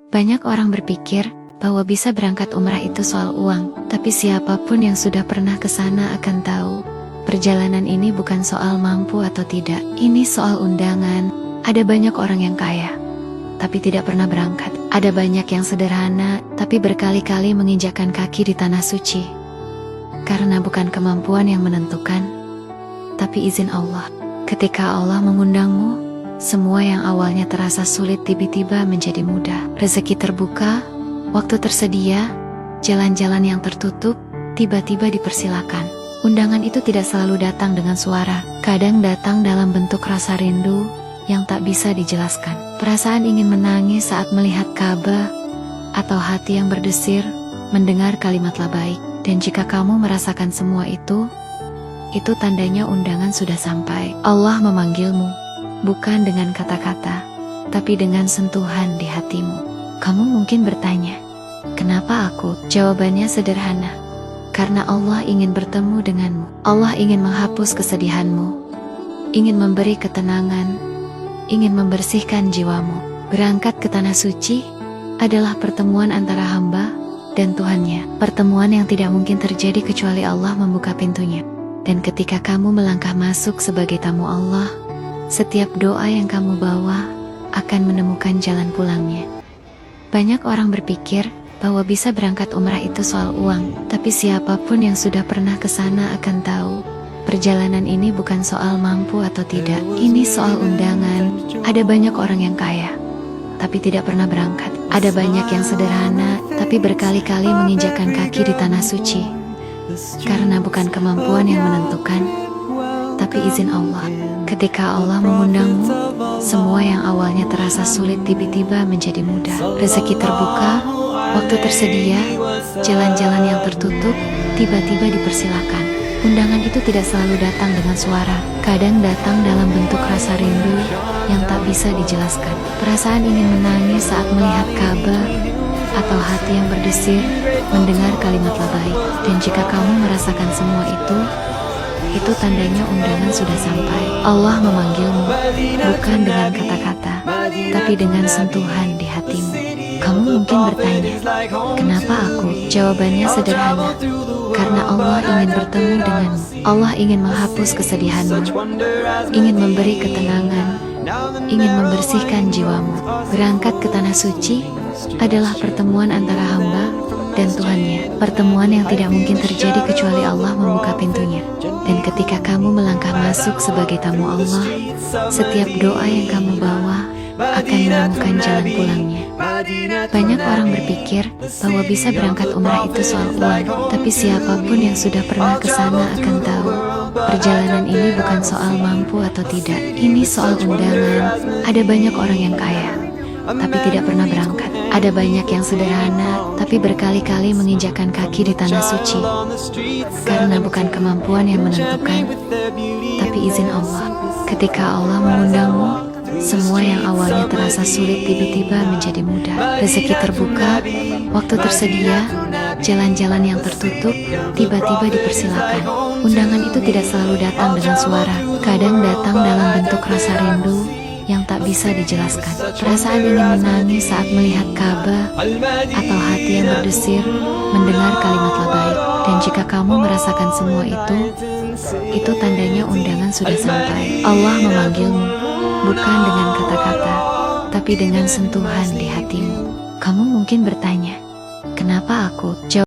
Banyak orang berpikir bahwa bisa berangkat umrah itu soal uang, tapi siapapun yang sudah pernah ke sana akan tahu, perjalanan ini bukan soal mampu atau tidak. Ini soal undangan. Ada banyak orang yang kaya, tapi tidak pernah berangkat. Ada banyak yang sederhana, tapi berkali-kali menginjakkan kaki di tanah suci. Karena bukan kemampuan yang menentukan, tapi izin Allah. Ketika Allah mengundangmu, semua yang awalnya terasa sulit tiba-tiba menjadi mudah. Rezeki terbuka, waktu tersedia, jalan-jalan yang tertutup, tiba-tiba dipersilakan. Undangan itu tidak selalu datang dengan suara, kadang datang dalam bentuk rasa rindu yang tak bisa dijelaskan. Perasaan ingin menangis saat melihat Ka'bah, atau hati yang berdesir mendengar kalimat labaik. Dan jika kamu merasakan semua itu tandanya undangan sudah sampai. Allah memanggilmu. Bukan dengan kata-kata, tapi dengan sentuhan di hatimu. Kamu mungkin bertanya, kenapa aku? Jawabannya sederhana. Karena Allah ingin bertemu denganmu. Allah ingin menghapus kesedihanmu, ingin memberi ketenangan, ingin membersihkan jiwamu. Berangkat ke tanah suci adalah pertemuan antara hamba dan Tuhannya. Pertemuan yang tidak mungkin terjadi kecuali Allah membuka pintunya. Dan ketika kamu melangkah masuk sebagai tamu Allah, setiap doa yang kamu bawa akan menemukan jalan pulangnya. Banyak orang berpikir bahwa bisa berangkat umrah itu soal uang, tapi siapapun yang sudah pernah ke sana akan tahu, perjalanan ini bukan soal mampu atau tidak. Ini soal undangan. Ada banyak orang yang kaya, tapi tidak pernah berangkat. Ada banyak yang sederhana, tapi berkali-kali menginjakkan kaki di tanah suci. Karena bukan kemampuan yang menentukan, tapi izin Allah. Ketika Allah mengundangmu, semua yang awalnya terasa sulit tiba-tiba menjadi mudah. Rezeki terbuka, waktu tersedia, jalan-jalan yang tertutup, tiba-tiba dipersilakan. Undangan itu tidak selalu datang dengan suara, kadang datang dalam bentuk rasa rindu yang tak bisa dijelaskan. Perasaan ingin menangis saat melihat Ka'bah, atau hati yang berdesir mendengar kalimat labaik. Dan jika kamu merasakan semua itu tandanya undangan sudah sampai. Allah memanggilmu, bukan dengan kata-kata, tapi dengan sentuhan di hatimu. Kamu mungkin bertanya, kenapa aku? Jawabannya sederhana. Karena Allah ingin bertemu denganmu. Allah ingin menghapus kesedihanmu, ingin memberi ketenangan, ingin membersihkan jiwamu. Berangkat ke tanah suci adalah pertemuan antara hamba dan Tuhannya. Pertemuan yang tidak mungkin terjadi kecuali Allah membuka pintunya. Dan ketika kamu melangkah masuk sebagai tamu Allah, setiap doa yang kamu bawa akan menemukan jalan pulangnya. Banyak orang berpikir bahwa bisa berangkat umrah itu soal uang, tapi siapapun yang sudah pernah ke sana akan tahu, perjalanan ini bukan soal mampu atau tidak. Ini soal undangan. Ada banyak orang yang kaya, tapi tidak pernah berangkat. Ada banyak yang sederhana, tapi berkali-kali menginjakkan kaki di tanah suci. Karena bukan kemampuan yang menentukan, tapi izin Allah. Ketika Allah mengundangmu, semua yang awalnya terasa sulit tiba-tiba menjadi mudah. Rezeki terbuka, waktu tersedia, jalan-jalan yang tertutup, tiba-tiba dipersilakan. Undangan itu tidak selalu datang dengan suara, kadang datang dalam bentuk rasa rindu yang tak bisa dijelaskan. Perasaan ingin menangis saat melihat Ka'bah, atau hati yang berdesir mendengar kalimat labaik. Dan jika kamu merasakan semua itu tandanya undangan sudah sampai. Allah memanggilmu, bukan dengan kata-kata, tapi dengan sentuhan di hatimu. Kamu mungkin bertanya, kenapa aku?